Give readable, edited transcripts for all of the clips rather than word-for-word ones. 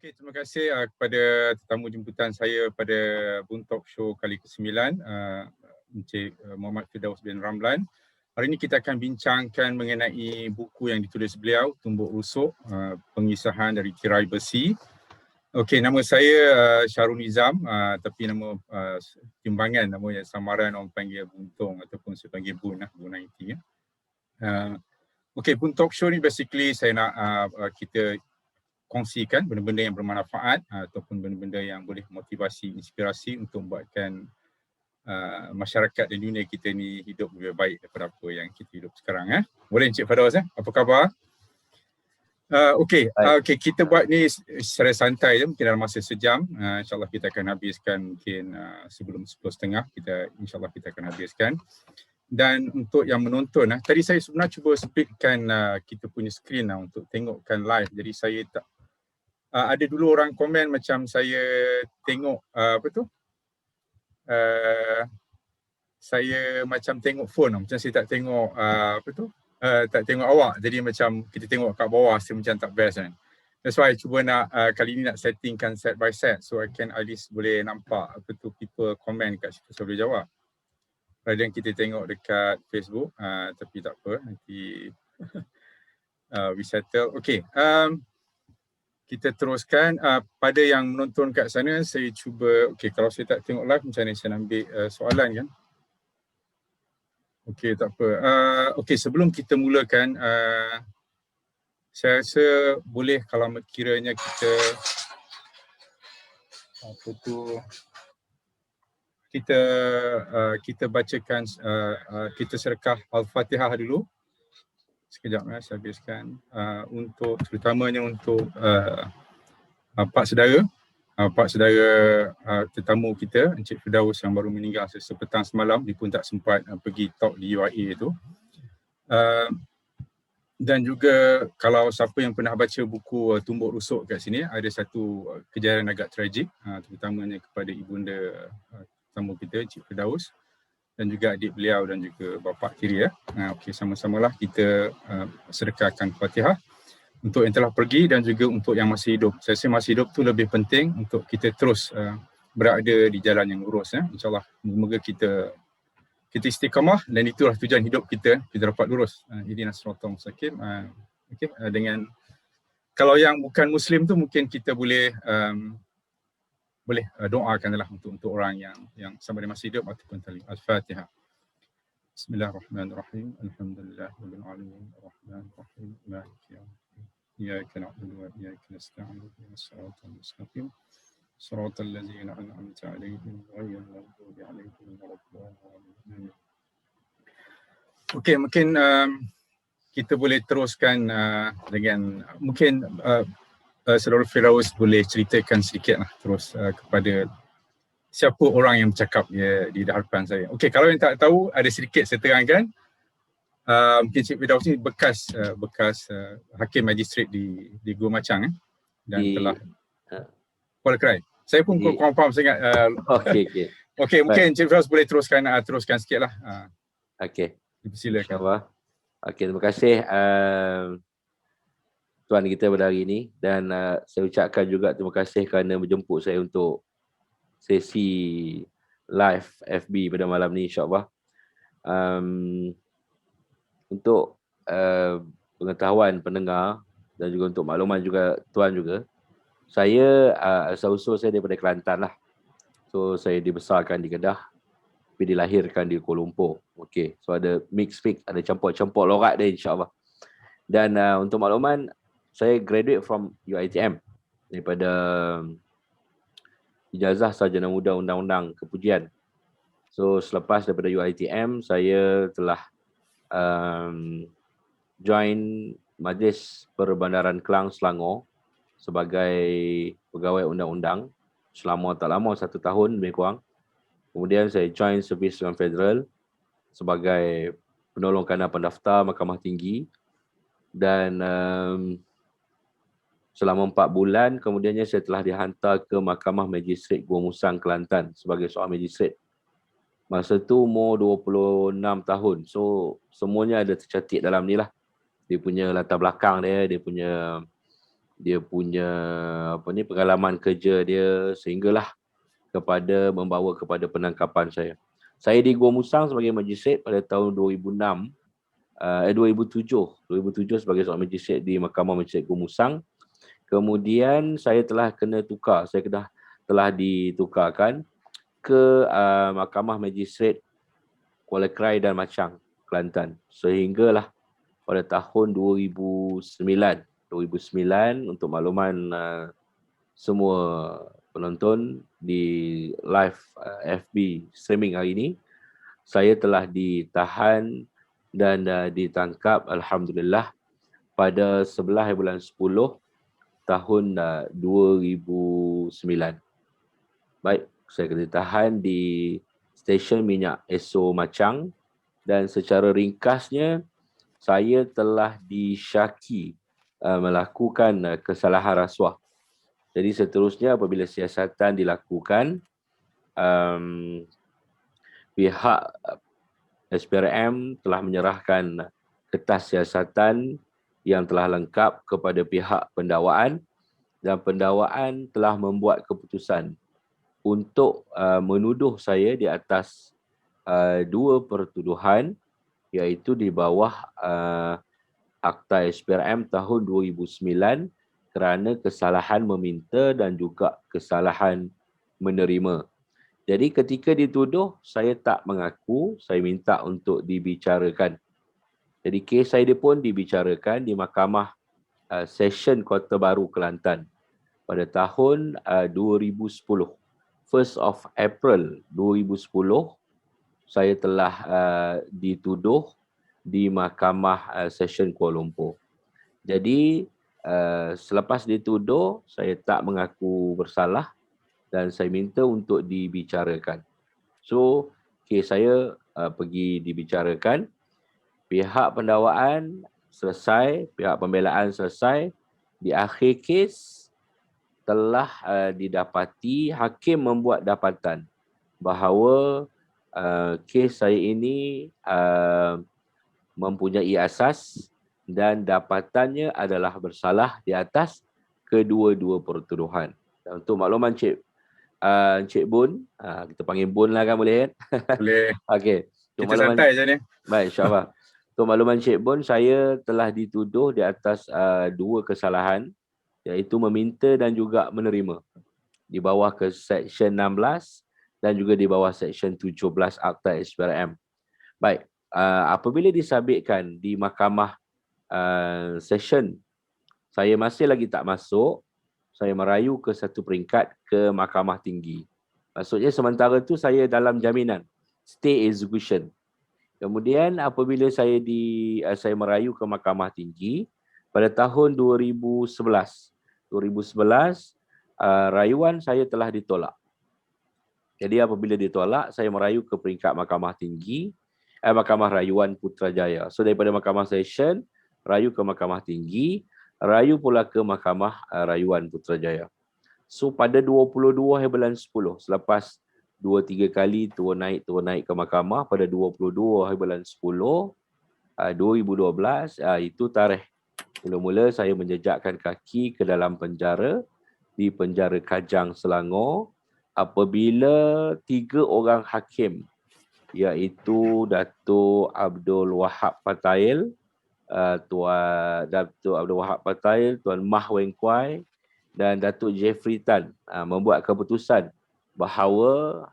Okey, terima kasih kepada tetamu jemputan saya pada Boon Talk Show kali ke-9, Encik Muhammad Firdaus bin Ramlan. Hari ini kita akan bincangkan mengenai buku yang ditulis beliau, Tumbuk Rusuk, pengisahan dari tirai besi. Okey, nama saya Syarul Nizam, tapi nama timbangan, nama yang samaran orang panggil Buntung ataupun saya panggil Bun, Bun 90. Okey, Boon Talk Show ni basically saya nak kita kongsikan benda-benda yang bermanfaat ataupun benda-benda yang boleh motivasi, inspirasi untuk membuatkan masyarakat dan dunia kita ni hidup lebih baik daripada apa yang kita hidup sekarang. Boleh Encik Firdaus, apa khabar? Okey, kita buat ni secara santai je, mungkin dalam masa sejam. InsyaAllah kita akan habiskan mungkin sebelum 10.30 kita insyaAllah kita akan habiskan. Dan untuk yang menonton, tadi saya sebenarnya cuba splitkan kita punya screen untuk tengokkan live. Jadi saya tak ada dulu orang komen macam saya tengok saya macam tengok phone, macam saya tak tengok tak tengok awak. Jadi macam kita tengok kat bawah, saya macam tak best kan. That's why I cuba nak kali ni nak settingkan set by set so I can at least boleh nampak people komen kat situ saya boleh jawab. Rather than kita tengok dekat Facebook, tapi tak apa, nanti we settle. Okay, kita teruskan. Pada yang menonton kat sana, saya cuba, okay, kalau saya tak tengok live, macam mana saya nak ambil soalan kan? Okay, tak apa. Okay, sebelum kita mulakan, saya rasa boleh kalau kiranya kita bacakan, kita sedekah Al-Fatihah dulu. Sekejap saya habiskan untuk terutamanya untuk Pak saudara tetamu kita Encik Firdaus yang baru meninggal sepetang semalam. Dia pun tak sempat pergi talk di UIA itu. Dan juga kalau siapa yang pernah baca buku Tumbuk Rusuk kat sini, ada satu kejadian agak tragik, terutamanya kepada ibunda tetamu kita Encik Firdaus dan juga adik beliau dan juga bapa tiri. Okey, sama-samalah kita sedekahkan Fatihah untuk yang telah pergi dan juga untuk yang masih hidup. Saya rasa masih hidup tu lebih penting untuk kita terus berada di jalan yang lurus. InsyaAllah semoga kita istiqamah dan itulah tujuan hidup kita dapat lurus. Ihdinas siratal mustaqim. Okey, dengan kalau yang bukan Muslim tu mungkin kita boleh doakanlah untuk orang yang sama ada masih hidup ataupun tali. Al-Fatihah. Bismillahirrahmanirrahim. Alhamdulillahirabbil alamin. Arrahmanir rahim. Maliki yaumiddin. Iyyaka na'budu wa iyyaka nasta'in. Ihdinas siratal mustaqim. Siratal ladzina an'amta 'alaihim ghairil maghdubi 'alaihim waladdallin. Okey, mungkin kita boleh teruskan dengan mungkin Saudara Firdaus boleh ceritakan sedikitlah terus kepada siapa orang yang bercakap di hadapan saya. Okey, kalau yang tak tahu, ada sedikit saya terangkan. Mungkin Cik Firdaus ni bekas hakim magistrat di Gua Macang dan telah Kuala Krai. Saya pun kurang faham sangat. Okey, mungkin Cik Firdaus boleh teruskan sikitlah. Okey. Silakan. InsyaAllah. Okey, terima kasih tuan kita pada hari ini dan saya ucapkan juga terima kasih kerana menjemput saya untuk sesi live FB pada malam ni insyaAllah. Untuk pengetahuan pendengar dan juga untuk makluman juga tuan juga, saya asal-usul saya daripada Kelantan lah. So saya dibesarkan di Kedah tapi dilahirkan di Kuala Lumpur. Okey, so ada mix, ada campur-campur lorat dia insyaAllah. Dan untuk makluman, saya graduate from UiTM daripada Ijazah Sarjana Muda Undang-Undang Kepujian. So selepas daripada UiTM, saya telah join Majlis Perbandaran Kelang Selangor sebagai pegawai undang-undang selama tak lama 1 tahun lebih kurang. Kemudian saya join Servis dengan Federal sebagai penolong kanan pendaftar Mahkamah Tinggi dan selama 4 bulan kemudiannya saya telah dihantar ke Mahkamah Magistrat Gua Musang, Kelantan sebagai seorang magistrat. Masa tu umur 26 tahun. So semuanya ada tercatat dalam ni lah. Dia punya latar belakang dia punya dia punya pengalaman kerja dia sehinggalah membawa kepada penangkapan saya. Saya di Gua Musang sebagai magistrate pada tahun 2006, 2007 sebagai seorang magistrate di Mahkamah Magistrate Gua Musang. Kemudian saya telah telah ditukarkan ke Mahkamah Magistrate Kuala Krai dan Machang, Kelantan. Sehinggalah pada tahun 2009 untuk makluman semua penonton di live FB streaming hari ini, saya telah ditahan dan ditangkap alhamdulillah pada 11 bulan 10 tahun 2009. Baik, saya ditahan di stesen minyak Esso Machang dan secara ringkasnya saya telah disyaki melakukan kesalahan rasuah. Jadi seterusnya apabila siasatan dilakukan, pihak SPRM telah menyerahkan kertas siasatan yang telah lengkap kepada pihak pendakwaan dan pendakwaan telah membuat keputusan untuk menuduh saya di atas dua pertuduhan, iaitu di bawah Akta SPRM tahun 2009 kerana kesalahan meminta dan juga kesalahan menerima. Jadi ketika dituduh, saya tak mengaku, saya minta untuk dibicarakan. Jadi kes saya pun dibicarakan di Mahkamah Session Kota Baru Kelantan pada tahun 2010. 1st of April 2010, saya telah dituduh di Mahkamah Session Kuala Lumpur. Jadi selepas dituduh, saya tak mengaku bersalah dan saya minta untuk dibicarakan. So, kes saya pergi dibicarakan. Pihak pendakwaan selesai, pihak pembelaan selesai. Di akhir kes, telah didapati hakim membuat dapatan bahawa kes saya ini mempunyai asas dan dapatannya adalah bersalah di atas kedua-dua pertuduhan. Dan untuk makluman Encik Bun, kita panggil Bun lah kan, boleh kan? Boleh. Okey. Kita santai je ni. Baik, insyaAllah. Untuk makluman Encik Bun, saya telah dituduh di atas dua kesalahan, iaitu meminta dan juga menerima. Di bawah ke Seksyen 16 dan juga di bawah Seksyen 17 Akta SPRM. Baik, apabila disabitkan di Mahkamah Session, saya masih lagi tak masuk, saya merayu ke satu peringkat ke Mahkamah Tinggi. Maksudnya sementara tu saya dalam jaminan, stay execution. Kemudian apabila saya merayu ke Mahkamah Tinggi pada tahun 2011, rayuan saya telah ditolak. Jadi apabila ditolak, saya merayu ke peringkat Mahkamah Tinggi, Mahkamah Rayuan Putrajaya. So daripada Mahkamah Session, rayu ke Mahkamah Tinggi, rayu pula ke Mahkamah Rayuan Putrajaya. So pada 22 bulan 10, selepas 2-3 kali turun naik ke mahkamah, pada 22 bulan 10, 2012, itu tarikh mula-mula saya menjejakkan kaki ke dalam penjara, di penjara Kajang, Selangor, apabila 3 orang hakim, iaitu Datuk Abdul Wahab Patail, Datuk Abdul Wahab Patail, Tuan Mah Weng Kuai dan Datuk Jeffrey Tan membuat keputusan bahawa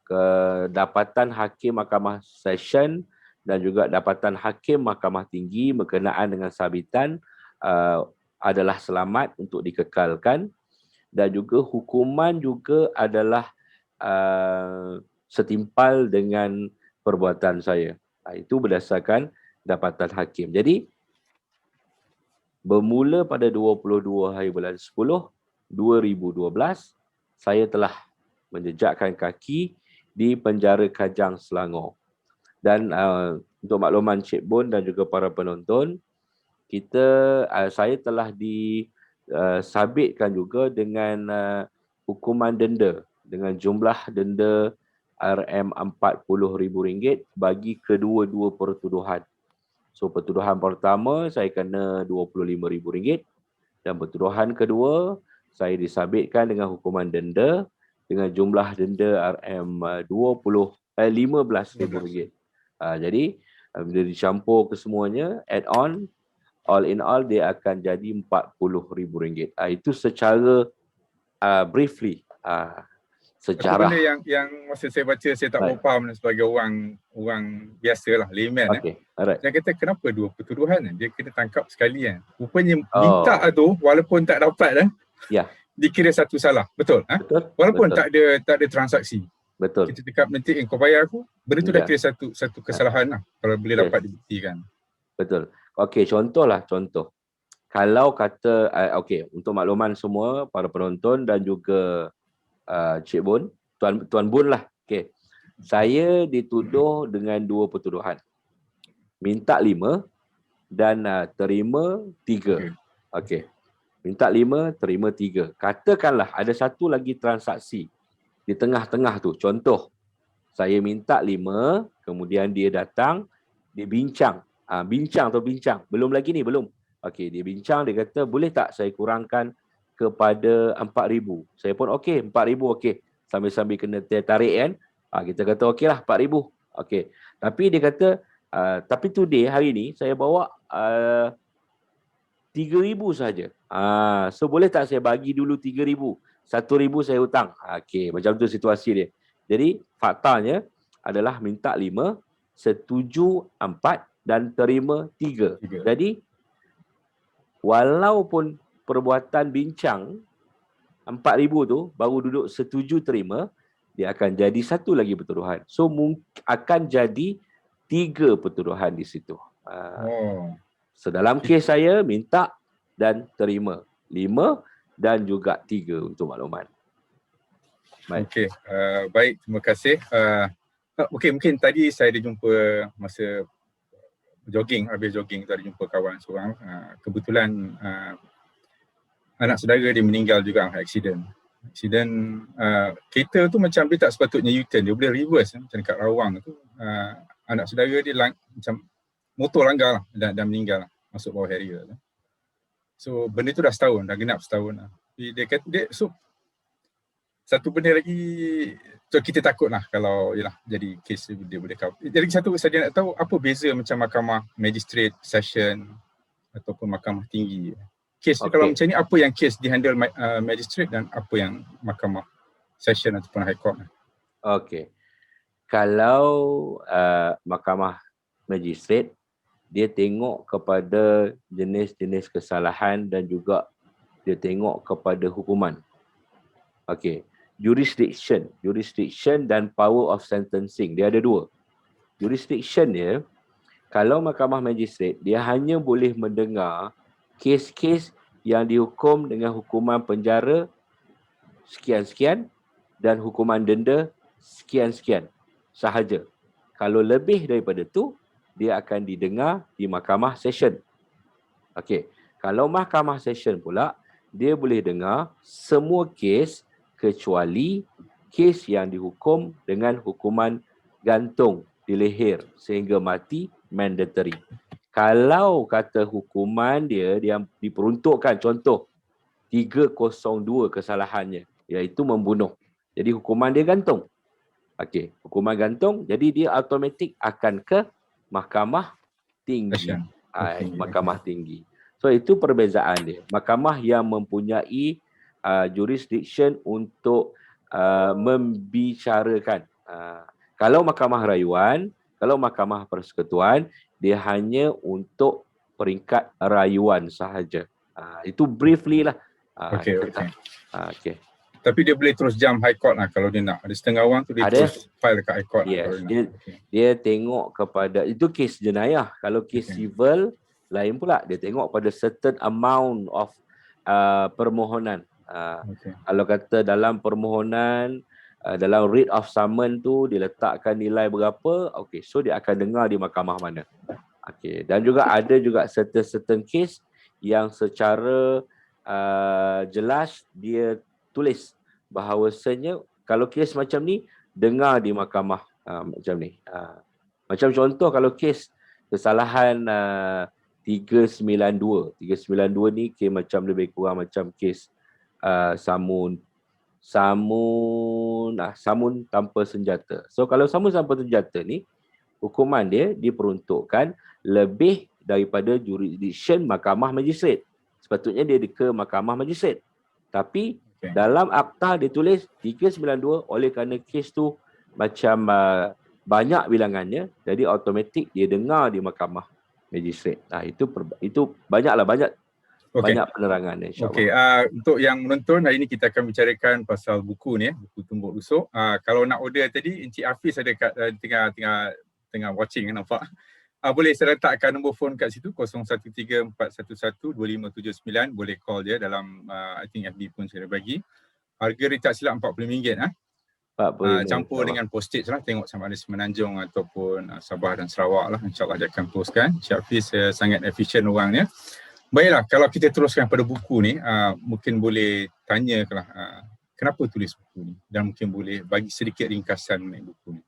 kedapatan hakim Mahkamah Session dan juga dapatan hakim Mahkamah Tinggi berkenaan dengan sabitan adalah selamat untuk dikekalkan, dan juga hukuman juga adalah setimpal dengan perbuatan saya. Itu berdasarkan dapatan hakim. Jadi bermula pada 22 bulan 10, 2012, saya telah menjejakkan kaki di penjara Kajang, Selangor. Dan untuk makluman Cik Bun dan juga para penonton, saya telah disabitkan juga dengan hukuman denda dengan jumlah denda RM40,000 bagi kedua-dua pertuduhan. So pertuduhan pertama saya kena RM25,000, Dan pertuduhan kedua, saya disabitkan dengan hukuman denda dengan jumlah denda RM15,000. Jadi bila dicampur ke semuanya, add on, all in all dia akan jadi RM40,000. Itu secara briefly Satu sejarah. benda yang masa saya baca saya tak Baik. faham sebagai orang biasa lah, layman. Okey, alright. Saya kata kenapa dua pertuduhan dia kena tangkap sekali kan. Rupanya minta tu walaupun tak dapat Ya, dikira satu salah. Betul? betul. Walaupun Betul. tak ada transaksi. Betul. Kita cakap nanti kau bayar aku, benda tu dah Ya. kira satu kesalahan lah kalau boleh Yes. dapat dibuktikan. Betul. Okey, contoh. Kalau kata untuk makluman semua para penonton dan juga Cik Bun, Tuan Bun lah. Okey. Saya dituduh dengan dua pertuduhan. Minta 5 dan terima 3. Okey. Minta 5, terima 3. Katakanlah ada satu lagi transaksi di tengah-tengah tu. Contoh, saya minta 5, kemudian dia datang, dia bincang. Bincang. Belum lagi ni, belum. Okey, dia bincang, dia kata, boleh tak saya kurangkan kepada 4,000? Saya pun okey, 4,000 okey. Sambil-sambil kena tarik kan. Kita kata okeylah 4,000. Okey. Tapi dia kata, tapi today, hari ni, saya bawa 3,000 saja. So boleh tak saya bagi dulu 3,000? 1,000 saya hutang. Okey, macam tu situasi dia. Jadi faktanya adalah minta 5, setuju 4 dan terima 3. Jadi walaupun perbuatan bincang 4,000 tu baru duduk setuju terima, dia akan jadi satu lagi pertuduhan. So akan jadi 3 pertuduhan di situ. So dalam kes saya minta dan terima 5 dan juga 3 untuk makluman. Baik. Okey, baik, terima kasih. Okey, mungkin tadi saya ada jumpa masa habis jogging tu ada jumpa kawan seorang. Kebetulan anak saudara dia meninggal juga aksiden. Kereta tu macam dia tak sepatutnya U-turn, dia boleh reverse macam dekat Rawang tu. Anak saudara dia macam motor langgar lah dan meninggal lah, masuk bawah harrier tu. So benda tu dah genap setahun lah. Dia kata satu benda lagi, so kita takut lah kalau jadi kes dia boleh cover. Jadi satu saya nak tahu apa beza macam mahkamah magistrate, session ataupun mahkamah tinggi. Kes kalau macam ni apa yang kes dihandle magistrate dan apa yang mahkamah session ataupun high court? Okey. Kalau mahkamah magistrate, dia tengok kepada jenis-jenis kesalahan dan juga dia tengok kepada hukuman. Okey. Jurisdiction dan power of sentencing. Dia ada dua. Jurisdiction dia, kalau mahkamah magistrate, dia hanya boleh mendengar kes-kes yang dihukum dengan hukuman penjara sekian-sekian dan hukuman denda sekian-sekian sahaja. Kalau lebih daripada tu, dia akan didengar di mahkamah session. Okey. Kalau mahkamah session pula, dia boleh dengar semua kes kecuali kes yang dihukum dengan hukuman gantung di leher sehingga mati mandatory. Kalau kata hukuman dia diperuntukkan, contoh 302 kesalahannya, iaitu membunuh. Jadi hukuman dia gantung. Okey, hukuman gantung, jadi dia automatik akan ke mahkamah tinggi. Mahkamah tinggi. So itu perbezaan dia. Mahkamah yang mempunyai jurisdiction untuk membicarakan. Kalau mahkamah rayuan, kalau mahkamah persekutuan, dia hanya untuk peringkat rayuan sahaja. Itu briefly lah. Okey. Tapi dia boleh terus jump high court lah kalau dia nak. Ada setengah orang tu dia terus file dekat high court. Yes, dia tengok kepada, itu kes jenayah. Kalau kes civil, lain pula. Dia tengok pada certain amount of permohonan. Kalau kata dalam permohonan, dalam writ of summons tu diletakkan nilai berapa, so dia akan dengar di mahkamah mana. Dan juga ada juga certain case yang secara jelas dia tulis bahawasanya kalau kes macam ni dengar di mahkamah macam ni. Macam contoh kalau kes kesalahan 392. 392 ni kes macam lebih kurang macam kes samun tanpa senjata. So kalau samun tanpa senjata ni, hukuman dia diperuntukkan lebih daripada jurisdiction mahkamah majistret. Sepatutnya dia ke mahkamah majistret. Tapi dalam akta dia tulis 392 oleh kerana kes tu macam banyak bilangannya, jadi automatik dia dengar di mahkamah majistret. Nah, itu banyak penerangan insya-Allah. Untuk yang menonton, hari ini kita akan bicarakan pasal buku ni, buku Tumbuk Rusuk. Kalau nak order tadi, Encik Hafiz ada kat tengah watching, nampak. Boleh saya letakkan nombor phone kat situ, 0134112579. Boleh call dia dalam I think FB pun saya dah bagi. Harga dia tak silap RM40. Campur dengan postage lah, tengok sama ada Semenanjung ataupun Sabah dan Sarawak lah. InsyaAllah dia akan postkan. Encik Hafiz sangat efisien orangnya. Baiklah, kalau kita teruskan pada buku ni, mungkin boleh tanyakanlah kenapa tulis buku ni, dan mungkin boleh bagi sedikit ringkasan mengenai buku ni.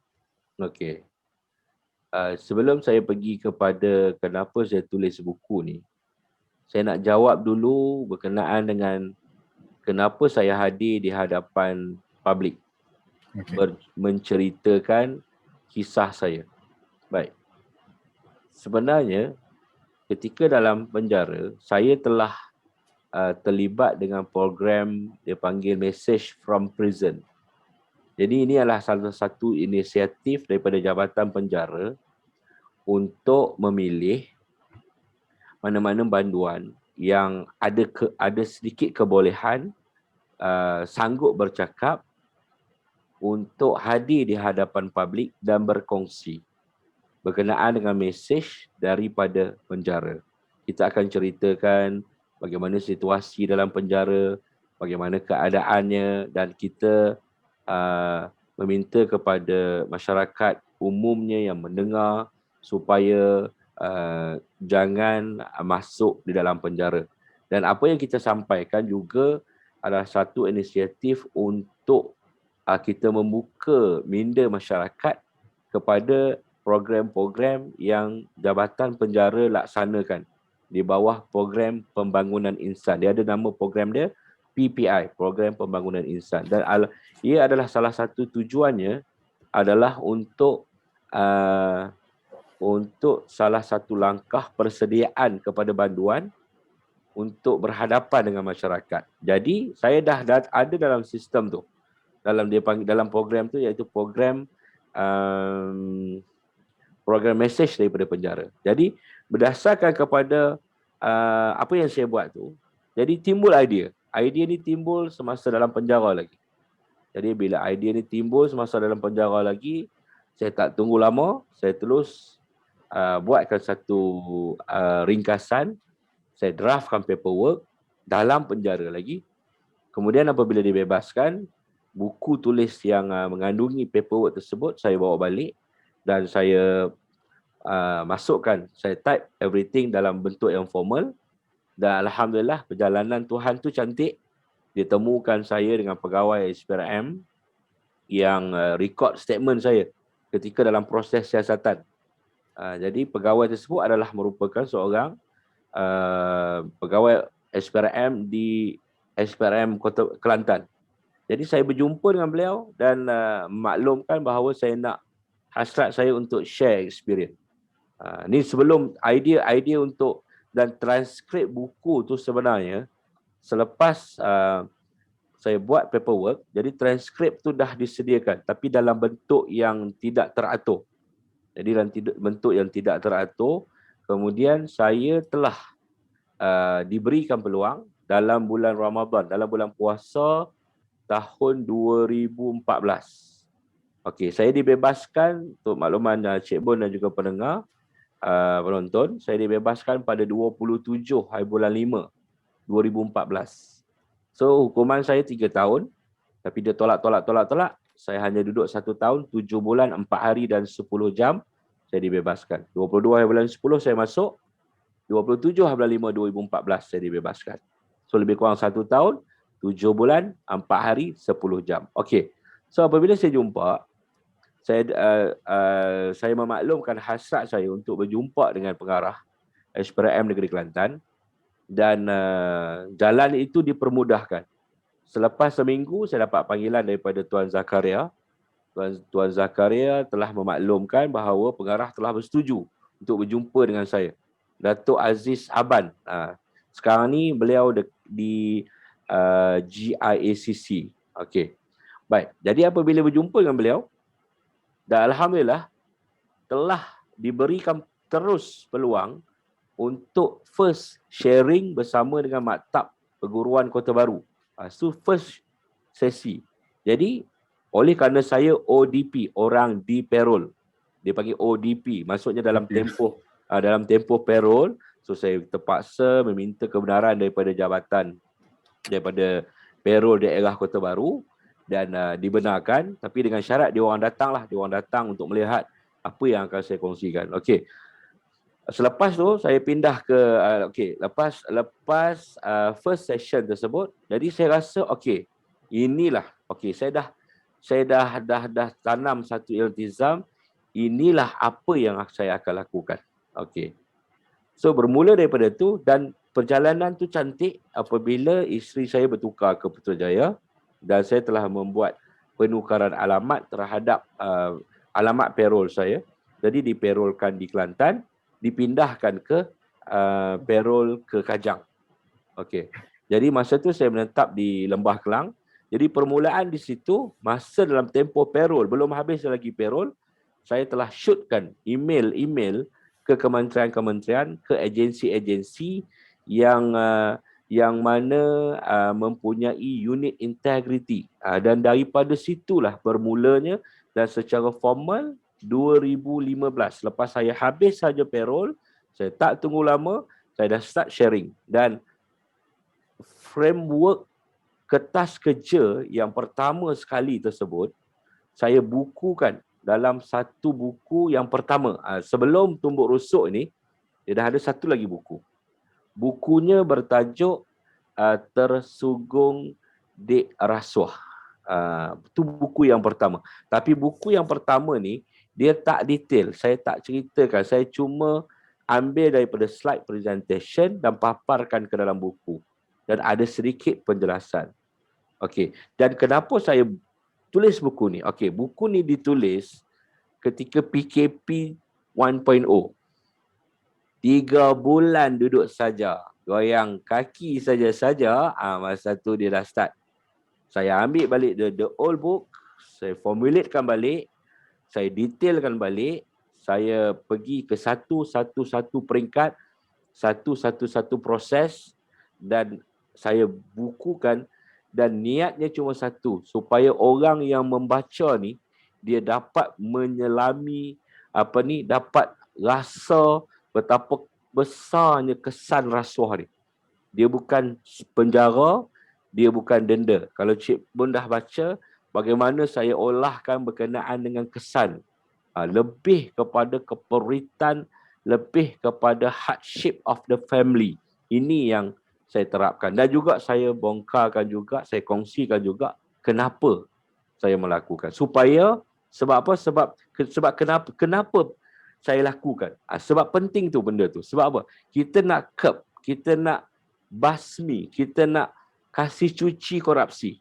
Okey. Sebelum saya pergi kepada kenapa saya tulis buku ni, saya nak jawab dulu berkenaan dengan kenapa saya hadir di hadapan publik. Menceritakan kisah saya. Baik. Sebenarnya, ketika dalam penjara, saya telah terlibat dengan program dia panggil Message from Prison. Jadi ini adalah salah satu inisiatif daripada Jabatan Penjara untuk memilih mana-mana banduan yang ada sedikit kebolehan sanggup bercakap untuk hadir di hadapan publik dan berkongsi berkenaan dengan mesej daripada penjara. Kita akan ceritakan bagaimana situasi dalam penjara, bagaimana keadaannya, dan kita meminta kepada masyarakat umumnya yang mendengar supaya jangan masuk di dalam penjara. Dan apa yang kita sampaikan juga adalah satu inisiatif untuk kita membuka minda masyarakat kepada program-program yang Jabatan Penjara laksanakan di bawah program pembangunan insan. Dia ada nama program dia PPI, Program Pembangunan Insan. Dan ia adalah salah satu tujuannya adalah untuk salah satu langkah persediaan kepada banduan untuk berhadapan dengan masyarakat. Jadi saya dah ada dalam sistem tu. Dalam program tu, iaitu program mesej daripada penjara. Jadi berdasarkan kepada apa yang saya buat tu, jadi timbul idea. Idea ni timbul semasa dalam penjara lagi. Jadi bila idea ni timbul semasa dalam penjara lagi, saya tak tunggu lama, saya terus buatkan satu ringkasan, saya draftkan paperwork dalam penjara lagi. Kemudian apabila dibebaskan, buku tulis yang mengandungi paperwork tersebut saya bawa balik dan saya masukkan, saya type everything dalam bentuk yang formal. Dan alhamdulillah perjalanan Tuhan tu cantik. Ditemukan saya dengan pegawai SPRM yang record statement saya ketika dalam proses siasatan. Jadi pegawai tersebut adalah merupakan seorang pegawai SPRM di SPRM Kota Kelantan. Jadi saya berjumpa dengan beliau dan maklumkan bahawa saya nak hasrat saya untuk share experience. Ni sebelum idea untuk dan transkrip buku tu sebenarnya selepas saya buat paperwork, jadi transkrip tu dah disediakan tapi dalam bentuk yang tidak teratur. Jadi dalam bentuk yang tidak teratur, kemudian saya telah diberikan peluang dalam bulan Ramadan, dalam bulan puasa tahun 2014. Okey, saya dibebaskan, untuk makluman Cik Bon dan juga pendengar, penonton, saya dibebaskan pada 27 hari bulan 5 2014. So hukuman saya 3 tahun, tapi dia tolak. Saya hanya duduk 1 tahun, 7 bulan, 4 hari dan 10 jam saya dibebaskan. 22 hari bulan 10 saya masuk, 27 hari bulan 5 2014 saya dibebaskan. So lebih kurang 1 tahun, 7 bulan, 4 hari, 10 jam. Okey. So apabila saya jumpa, saya memaklumkan hasrat saya untuk berjumpa dengan pengarah. SPRM Negeri Kelantan, dan jalan itu dipermudahkan. Selepas seminggu saya dapat panggilan daripada Tuan Zakaria. Tuan Zakaria telah memaklumkan bahawa pengarah telah bersetuju untuk berjumpa dengan saya. Datuk Aziz Aban. Sekarang ni beliau di GIACC. Okey. Baik. Jadi apabila berjumpa dengan beliau, dan alhamdulillah telah diberikan terus peluang untuk first sharing bersama dengan Maktab Perguruan Kota Baru. So first sesi. Jadi oleh kerana saya ODP, orang di payroll. Dia panggil ODP, maksudnya dalam tempoh payroll. So saya terpaksa meminta kebenaran daripada jabatan, daripada payroll daerah Kota Baru, dan dibenarkan, tapi dengan syarat dia orang datang untuk melihat apa yang akan saya kongsikan. Okey. Selepas tu saya pindah ke lepas first session tersebut, jadi saya rasa saya dah tanam satu iltizam, inilah apa yang saya akan lakukan. Okey. So bermula daripada tu, dan perjalanan tu cantik apabila isteri saya bertukar ke Putrajaya dan saya telah membuat penukaran alamat terhadap alamat payroll saya. Jadi dipayrolkan di Kelantan, dipindahkan ke payroll ke Kajang. Okey. Jadi masa tu saya menetap di Lembah Kelang. Jadi permulaan di situ, masa dalam tempoh payroll, belum habis lagi payroll, saya telah shootkan email ke kementerian-kementerian, ke agensi-agensi yang mana mempunyai unit integriti. Dan daripada situlah bermulanya, dan secara formal 2015, lepas saya habis saja payroll, saya tak tunggu lama, saya dah start sharing. Dan framework kertas kerja yang pertama sekali tersebut, saya bukukan dalam satu buku yang pertama. Sebelum Tumbuk Rusuk ni, dia dah ada satu lagi buku. Bukunya bertajuk Tersugung Dek Rasuah. Itu buku yang pertama. Tapi buku yang pertama ni, dia tak detail. Saya tak ceritakan. Saya cuma ambil daripada slide presentation dan paparkan ke dalam buku. Dan ada sedikit penjelasan. Okey. Dan kenapa saya tulis buku ni? Okey, buku ni ditulis ketika PKP 1.0. 3 bulan duduk saja, goyang kaki saja-saja, masa tu dia dah start. Saya ambil balik the old book, saya formulatekan balik, saya detailkan balik, saya pergi ke satu peringkat, satu proses, dan saya bukukan, dan niatnya cuma satu, supaya orang yang membaca ni dia dapat menyelami dapat rasa betapa besarnya kesan rasuah ni. Dia bukan penjara, dia bukan denda. Kalau Cik pun dah baca, bagaimana saya olahkan berkenaan dengan kesan. Lebih kepada keperitan, lebih kepada hardship of the family. Ini yang saya terapkan. Dan juga saya bongkarkan juga, saya kongsikan juga kenapa saya melakukan. Sebab kenapa saya lakukan. Sebab penting tu benda tu. Sebab apa? Kita nak curb, kita nak basmi, kita nak kasih cuci korupsi.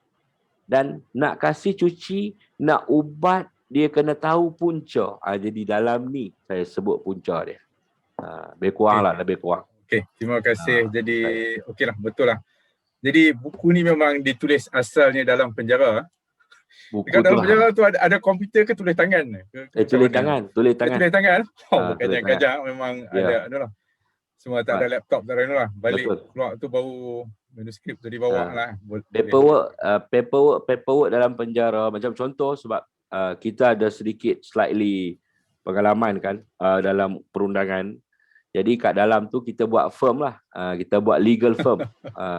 Dan nak kasih cuci, nak ubat, dia kena tahu punca. Jadi dalam ni saya sebut punca dia. Lebih kurang lah, lebih kurang. Okey, terima kasih. Jadi okeylah, betul lah. Jadi buku ni memang ditulis asalnya dalam penjara. Buku dekat dalam tu penjara tu ada komputer ke tulis tangan? Tulis tangan. Tulis tangan. Kajang memang Ya. ada adalah. Semua tak ada laptop, tak ada lah. Balik Betul. keluar tu baru manuskrip tu dibawa lah. Paperwork dalam penjara, macam contoh sebab kita ada sedikit slightly pengalaman kan dalam perundangan. Jadi kat dalam tu kita buat firm lah. Kita buat legal firm.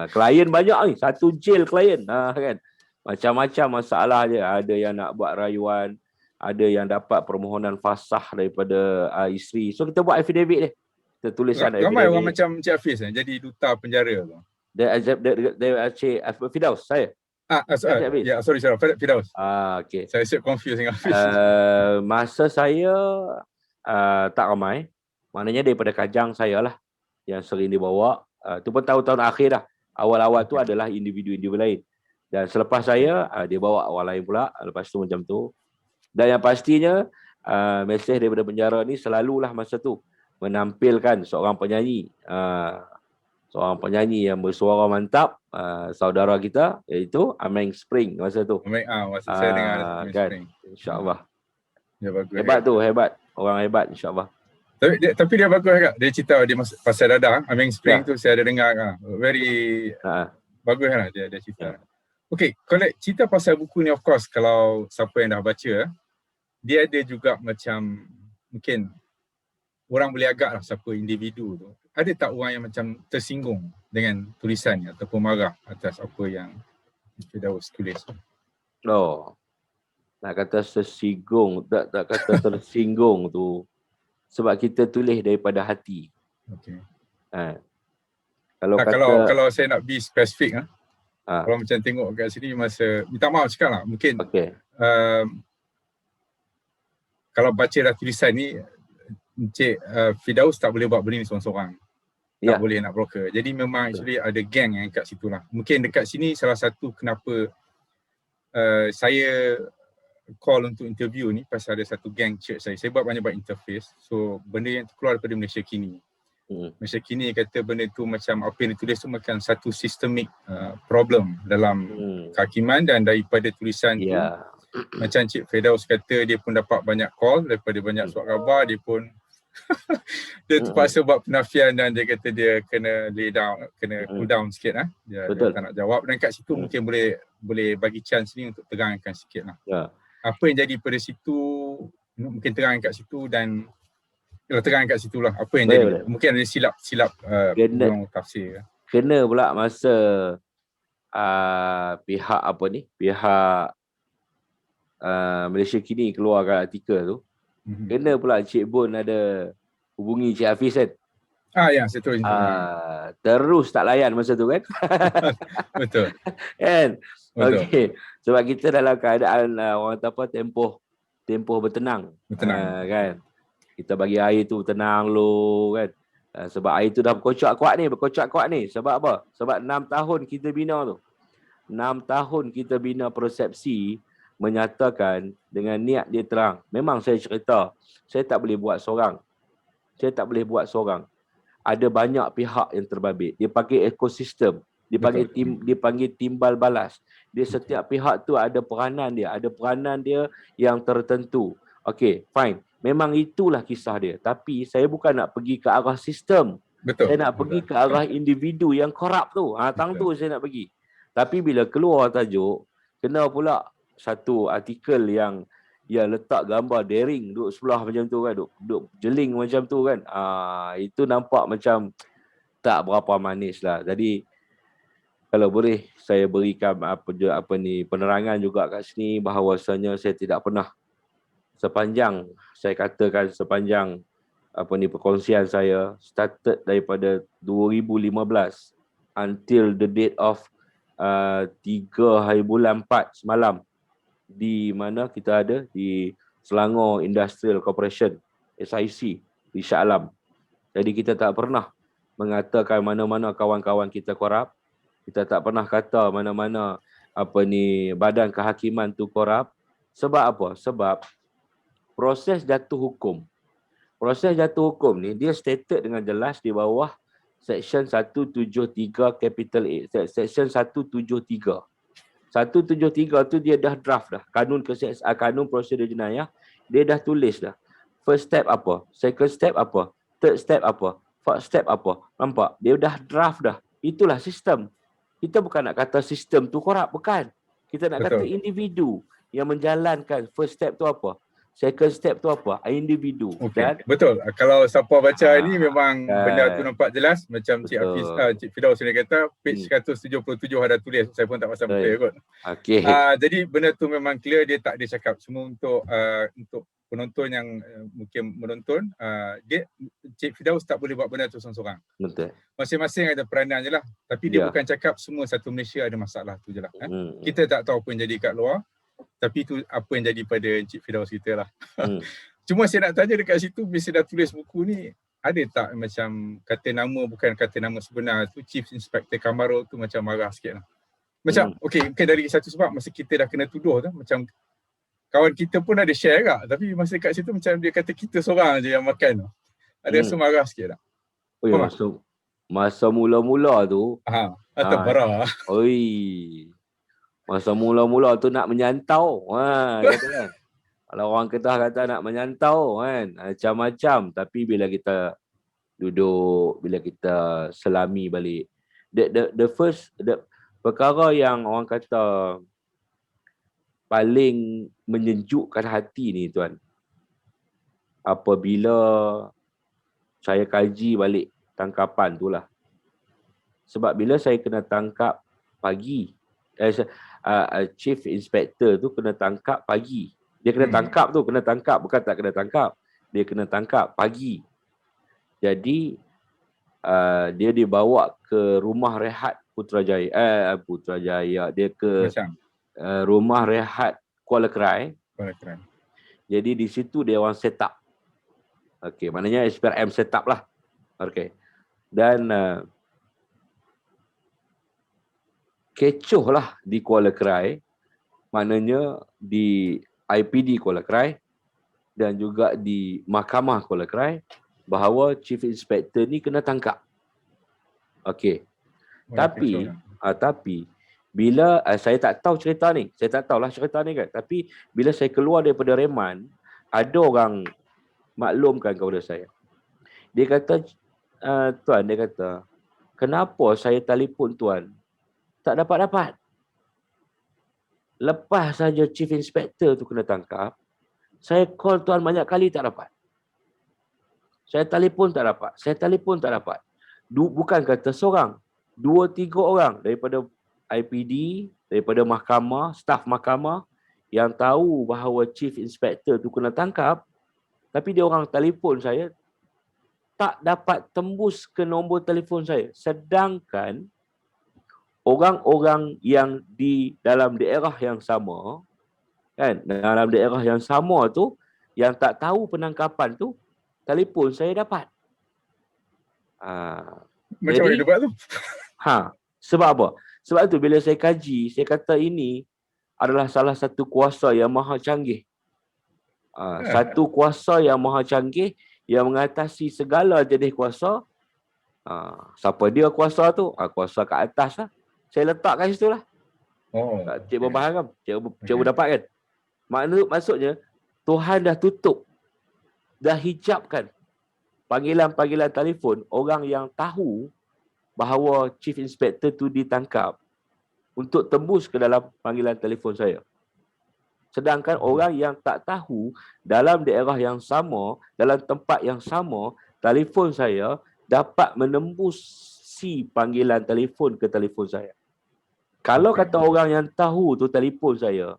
Klien banyak ni. Satu jail klien. Kan? Macam-macam masalah je. Ada yang nak buat rayuan. Ada yang dapat permohonan fasah daripada isteri. So kita buat affidavit ni. Kita tuliskan affidavit. Ramai orang macam Cik Hafiz jadi duta penjara tu. Cik Firdaus, saya. Sorry, Firdaus. Okay. Saya siap confuse dengan Hafiz. Masa saya tak ramai. Maknanya daripada Kajang saya lah. yang sering dibawa. Tu pun tahun-tahun akhir dah. Awal-awal tu adalah individu-individu lain. Dan selepas saya, dia bawa orang lain pula. Lepas tu macam tu. Dan yang pastinya, mesej daripada penjara ni selalulah masa tu menampilkan seorang penyanyi. Seorang penyanyi yang bersuara mantap, saudara kita, iaitu Ameng Spring masa tu. Masa saya dengar Ameng Kan? Spring. InsyaAllah. Ya, bagus. Hebat tu, hebat. Orang hebat insyaAllah. Tapi dia bagus juga. Dia cerita dia pasal Dadah. Ameng Spring tu saya ada dengar. Very bagus lah dia cerita. Okay, kalau cerita pasal buku ni, of course, kalau siapa yang dah baca, dia ada juga macam, mungkin orang boleh agak lah siapa individu tu. Ada tak orang yang macam tersinggung dengan tulisan ni ataupun marah atas apa yang Firdaus tulis? Oh, nak kata tersinggung, tak kata tersinggung tu. Sebab kita tulis daripada hati. Okay. Kalau saya nak be spesifik, kalau macam tengok kat sini masa, minta maaf cakap lah, mungkin kalau baca dah tulisan ni, Encik Firdaus tak boleh buat benda ni seorang-seorang. Tak boleh nak broker. Jadi memang actually ada geng yang kat situ lah. Mungkin dekat sini salah satu kenapa saya call untuk interview ni, pasal ada satu geng church saya. Saya buat banyak-banyak interface. So benda yang keluar daripada Malaysia Kini. Malaysia Kini kata benda tu macam apa yang ditulis tu macam satu systemic problem dalam kehakiman, dan daripada tulisan tu macam Cik Firdaus kata dia pun dapat banyak call daripada banyak surat khabar, dia pun dia terpaksa buat penafian dan dia kata dia kena lay down, kena cool down sikit lah. Dia tak nak jawab, dan kat situ mungkin boleh bagi chance ni untuk terangkan sikit lah. Apa yang jadi pada situ, mungkin terang kat situ, dan terang kat situ lah apa yang jadi. Mungkin ada silap tafsir. Kena pula masa pihak Malaysia Kini keluarkan artikel tu. Kena pula Cik Bon ada hubungi Cik Hafiz kan. Ya, saya tahu. Terus tak layan masa tu kan. Betul. Kan? Okey. Sebab kita dalam keadaan orang kata apa, tempoh bertenang. Kan. Kita bagi air tu tenang lu kan. Sebab air tu dah berkocak kuat ni. Sebab apa? Sebab 6 tahun kita bina tu. 6 tahun kita bina persepsi, menyatakan dengan niat dia terang. Memang saya cerita, saya tak boleh buat seorang. Ada banyak pihak yang terbabit. Dia panggil ekosistem. Dia panggil timbal balas. Dia setiap pihak tu ada peranan dia yang tertentu. Okey, fine. Memang itulah kisah dia. Tapi saya bukan nak pergi ke arah sistem. Saya nak pergi ke arah individu yang korup tu. Tu saya nak pergi. Tapi bila keluar tajuk, kena pula satu artikel yang letak gambar daring duduk sebelah macam tu kan, duduk jeling macam tu kan. Itu nampak macam tak berapa manis lah. Jadi kalau boleh saya berikan penerangan juga kat sini, bahawasanya saya tidak pernah sepanjang perkongsian saya started daripada 2015 until the date of 3 hari bulan 4 semalam, di mana kita ada di Selangor Industrial Corporation SIC di Shah Alam. Jadi kita tak pernah mengatakan mana-mana kawan-kawan kita korup. Kita tak pernah kata mana-mana badan kehakiman tu korup. Sebab apa? Sebab proses jatuh hukum ni dia stated dengan jelas di bawah Section 173 capital A. Section 173. 173 tu dia dah draft dah. Kanun prosedur jenayah, dia dah tulis dah. First step apa? Second step apa? Third step apa? Fourth step apa? Nampak? Dia dah draft dah. Itulah sistem. Kita bukan nak kata sistem tu korup, bukan. Kita nak kata individu yang menjalankan first step tu apa? Second step tu apa? Individu. Dan betul. Kalau siapa baca ni memang benda tu nampak jelas. Macam Cik Firdaus ni kata, page 177 ada tulis. Saya pun tak pasal betul kot. Jadi benda tu memang clear, dia tak dia cakap. Semua untuk penonton yang mungkin menonton, Cik Firdaus tak boleh buat benda tu seorang-seorang. Betul. Masing-masing ada peranan je lah. Tapi dia bukan cakap semua satu Malaysia ada masalah tu je lah. Kita tak tahu apa yang jadi kat luar. Tapi itu apa yang jadi pada Encik Firdaus kita lah. Cuma saya nak tanya dekat situ, bila saya dah tulis buku ni, ada tak macam kata nama bukan kata nama sebenar tu, Chief Inspector Kamarul tu macam marah sikit lah. Macam okay dari satu sebab masa kita dah kena tuduh tu, macam kawan kita pun ada share kak, tapi masa kat situ macam dia kata kita seorang je yang makan tu. Ada rasa marah sikit tak? Oh ya, masa mula-mula tu tak marah. Masa mula-mula tu nak menyantau. Kata kan. Kalau orang Kedah kata nak menyantau kan, macam-macam. Tapi bila kita duduk, bila kita selami balik, the perkara yang orang kata paling menyejukkan hati ni tuan, apabila saya kaji balik tangkapan tu lah. Sebab bila saya kena tangkap pagi, Chief Inspector tu kena tangkap pagi. Dia kena tangkap tu, kena tangkap. Bukan tak kena tangkap. Dia kena tangkap pagi. Jadi, dia dibawa ke rumah rehat Putrajaya. Dia ke rumah rehat Kuala Krai. Jadi, di situ dia orang set up. Okey, maknanya SPRM set up lah. Okey. Dan kecoh lah di Kuala Krai. Maknanya di IPD Kuala Krai dan juga di Mahkamah Kuala Krai bahawa Chief Inspector ni kena tangkap. Okey. Tapi bila saya tak tahu cerita ni, saya tak tahulah cerita ni kan. Tapi bila saya keluar daripada reman, ada orang maklumkan kepada saya. Dia kata, tuan, dia kata, kenapa saya telefon tuan tak dapat-dapat? Lepas saja Chief Inspector tu kena tangkap, saya call tuan banyak kali tak dapat. Saya telefon tak dapat. Saya telefon tak dapat. Bukan kata seorang, 2-3 orang daripada IPD, daripada mahkamah, staf mahkamah yang tahu bahawa Chief Inspector tu kena tangkap, tapi dia orang telefon saya tak dapat tembus ke nombor telefon saya. Sedangkan orang-orang yang di dalam daerah yang sama, kan, dalam daerah yang sama tu, yang tak tahu penangkapan tu, telefon saya dapat. Macam mana dia buat tu? Sebab apa? Sebab tu bila saya kaji, saya kata ini adalah salah satu kuasa yang maha canggih. Satu kuasa yang maha canggih yang mengatasi segala jenis kuasa. Siapa dia kuasa tu? Kuasa kat atas lah. Saya letak kat situ lah. Cikgu faham kan? Cikgu dapat kan? Maksudnya, Tuhan dah tutup, dah hijabkan panggilan-panggilan telefon orang yang tahu bahawa Chief Inspector tu ditangkap untuk tembus ke dalam panggilan telefon saya. Sedangkan orang yang tak tahu dalam daerah yang sama, dalam tempat yang sama, telefon saya dapat menembusi panggilan telefon ke telefon saya. Kalau kata orang yang tahu tu telefon saya,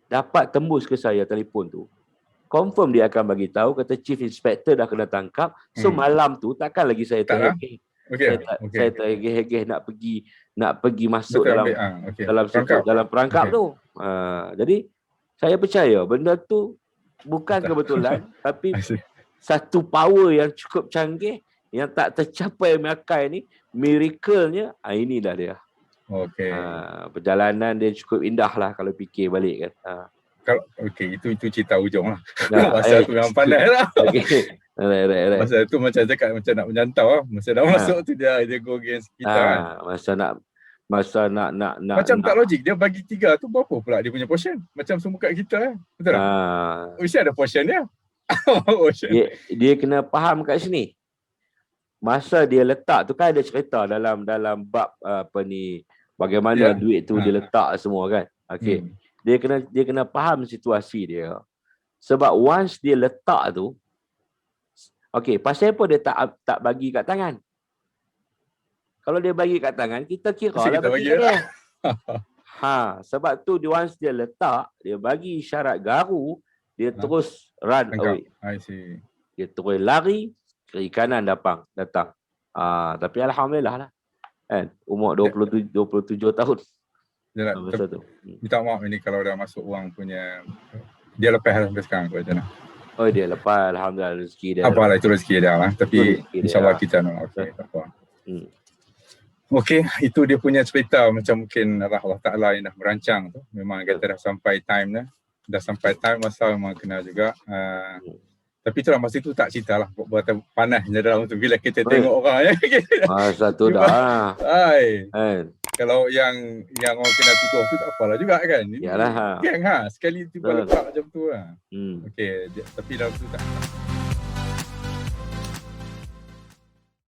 dapat tembus ke saya telefon tu, confirm dia akan bagi tahu kata Chief Inspector dah kena tangkap. So malam tu takkan lagi saya terhegeh. Saya terhegeh nak pergi masuk dalam perangkap tu. Jadi saya percaya benda tu bukan kebetulan, tapi satu power yang cukup canggih yang tak tercapai makai ni, miracle-nya, inilah dia. Perjalanan dia cukup indah lah kalau fikir balik kan. Itu cerita ujung lah. Masa aku memang pandai lah. Right. Masa tu macam cakap macam nak menyantau lah. Masa dah masuk tu dia go against kita kan. Masa nak macam tak logik. Dia bagi 3 tu berapa pula dia punya portion? Macam semua kat kita kan. Betul tak? Mesti ada portion dia. Dia kena faham kat sini. Masa dia letak tu kan ada cerita dalam bab bagaimana duit tu dia letak semua kan. Okey. Dia kena faham situasi dia. Sebab once dia letak tu, okey, pasal apa dia tak bagi kat tangan? Kalau dia bagi kat tangan, kita kira lah bagi dia. Sebab tu once dia letak, dia bagi isyarat garu, dia terus run away. I see. Dia terus lari, kiri kanan datang. Tapi alhamdulillah lah. Kan? Umur 27 tahun. Minta maaf ini kalau dah masuk wang punya. Dia lepas sampai sekarang macam mana? Oh dia lepas, alhamdulillah rezeki dia. Apalah itu rezeki dia lah. Itu Tapi rezeki dia. insyaAllah kita nak. Okay, tak apa. Okey, itu dia punya cerita macam mungkin Allah Ta'ala yang dah merancang tu. Memang kata dah sampai time dah. Dah sampai time masa memang kena juga. Tapi itulah masa tu tak cerita lah. Buat panas je dalam tu. Bila kita tengok orang. Masa tu dah. Kalau yang orang kena tutup tu tak apalah juga kan. Yalah. Geng sekali tiba letak macam tu lah. Okey, tapi dalam tu tak.